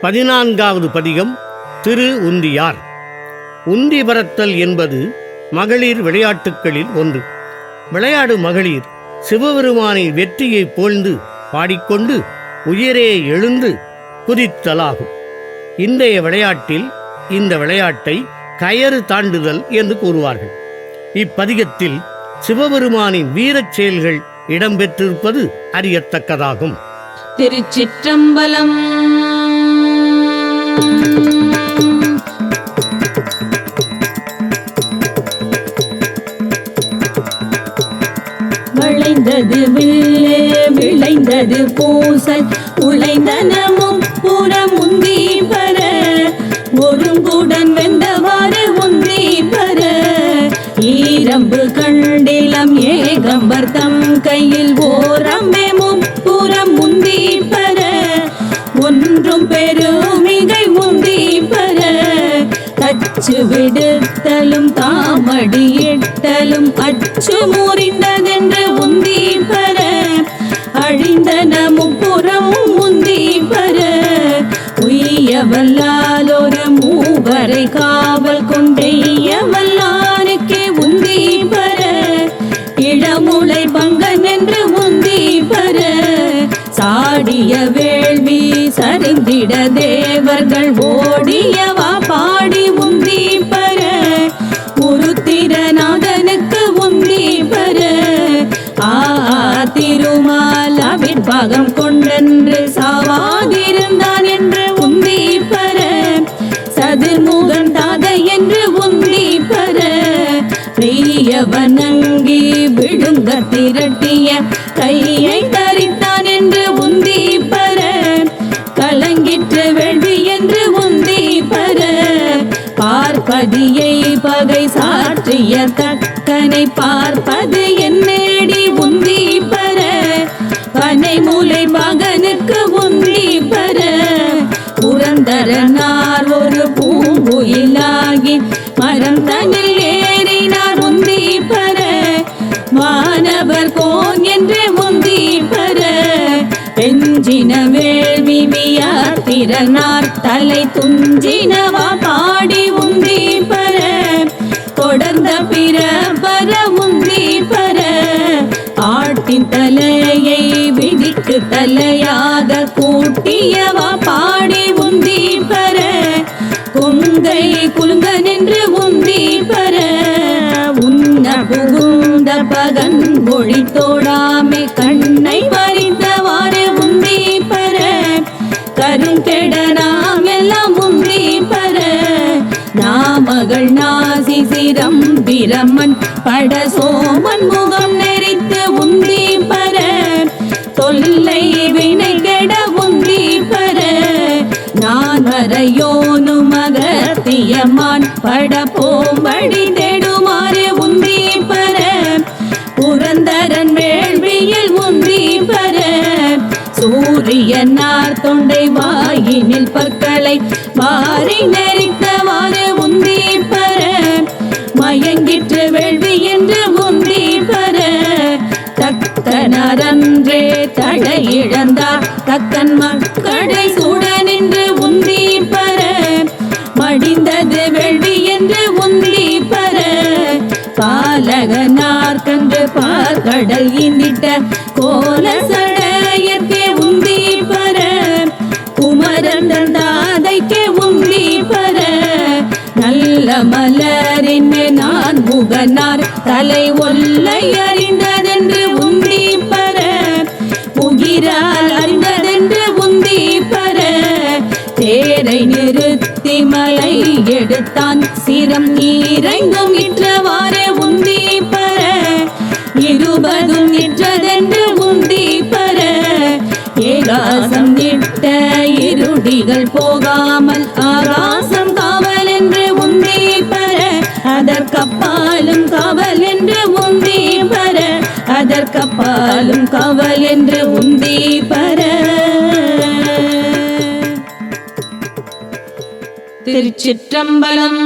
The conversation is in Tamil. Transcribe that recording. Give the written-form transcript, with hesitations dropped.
14வது பதிகம். திரு உந்தியார். உந்தி பறத்தல் என்பது மகளிர் விளையாட்டுக்களில் ஒன்று. விளையாடு மகளிர் சிவபெருமானை வெற்றியை போழ்ந்து பாடிக்கொண்டு உயரே எழுந்து குதித்தலாகும். இன்றைய விளையாட்டில் இந்த விளையாட்டை கயறு தாண்டுதல் என்று கூறுவார்கள். இப்பதிகத்தில் சிவபெருமானின் வீரச் செயல்கள் இடம்பெற்றிருப்பது அறியத்தக்கதாகும். திருச்சிற்றம்பலம். விளைந்தது வில்லே விளைந்தது பூசல் உழைந்தனமும் புறம் உந்தி பர ஒருங்குடன் வெந்தவாறு உந்தி பர ஈரம்பு கண்டிலம் ஏகம்பர் தம் கையில் ஓரம்பேமும் புறம் உந்தி பர ஒன்றும் பெருமிகை உந்தி பர தச்சு விடுத்தலும் தாமடி எட்டலும் அச்சு முறிந்ததென்று உந்தி பர அழிந்தன முப்புறம் உந்தி பர உய்யவல்லால் ஒரு மூவரை காவல் கொண்டெய்யவல்லானுக்கே உந்தி பர இளமுலை பங்கன் என்று உந்தி பர சாடிய வேள்வி சரிந்திட தேவர்கள் ஓடியவா பாடி உந்தி பர உருத்திரநாதனுக்கு உந்தி பர திருமாலாவின் பாகம் கொண்டென்று சாவாதிருந்தான் என்று உந்தி பர சதுர்முகன் தாதை என்று உந்தி பர பிரியவனங்கி விழுங்க திரட்டிய கையை தரித்தான் என்று உந்தி பர கலங்கிற்று வேள்வி என்று உந்தி பர பார்ப்பதியை பகை சாற்றிய தக்கனை பார்ப்பது என்னேடி உந்தி பர பனை மூலை மகனுக்கு உந்தி பர புரந்தரனார் ஒரு பூங்குயிலாகி மரம் தனில் ஏறினார் உந்தி பர மாணவர் கோன் என்று உந்தி பர பெஞ்சின வேள்வி வியாத்திரனார் தலை துஞ்சினவா பாடி உந்தி பர தொடர்ந்த பிற பர உந்தி பர ஆட்டின் தலையை விதிக்கு தலையாக கூட்டியவா பாடி உந்தி பர கொங்கை குலுங்க நின்று உந்தி பர உன்ன புகுந்த பகன் மொழி தோடாமை கண்ணை மறித்தவாறு உந்தி பர கருங்கெட நாம் எல்லாம் உந்தி பர நாமகள் நாசி சிரம் பிரமன் பட சோமன் முகம் நெறித்து உந்தி பர தொல்லை வினை கெட உந்தி பர நான் வரையோனு மகத்தியமான் பட போம்படி தேடுமாறு உந்தி பர புரந்தரன் வேள்வியில் உந்தி பர சூரியனார் தொண்டை வாயினில் பற்களை வாரி நெறித்தவாறு உந்தி பர மயங்கிற்று வேள்வி என்று உந்தி பர தக்கனரன்றே தடை இழந்தார் தக்கன் மக்களை சூட நின்று உந்தி பர மடிந்தது வேள்வி என்று உந்தி பர பாலகனார் கன்று பார்க்கடல் இந்திட்ட கோல சடையற்கே உந்தி பர குமரன் தாதைக்கே உந்தி பர நல்ல மலரின் நான் முகனார் தலை ஒல்லை அறிந்ததென்று உந்தி பர முகிரால் அறிந்ததென்று உந்தி பர தேரை நிறுத்தி மலை எடுத்தான் சிரம் இறைந்தும் இற்றவாறு உந்தி பர இருபதும் இற்றதென்று உந்தி பர ஏகாசம் இட்ட இருடிகள் போகாமல் ஆகாசம் காவல் என்று உந்தி பர அதற்கப்பாலும் காவல் என்று உந்தி பர அதற்கப்பாலும் காவல் என்று உந்தி பர. திருச்சிற்றம்பலம்.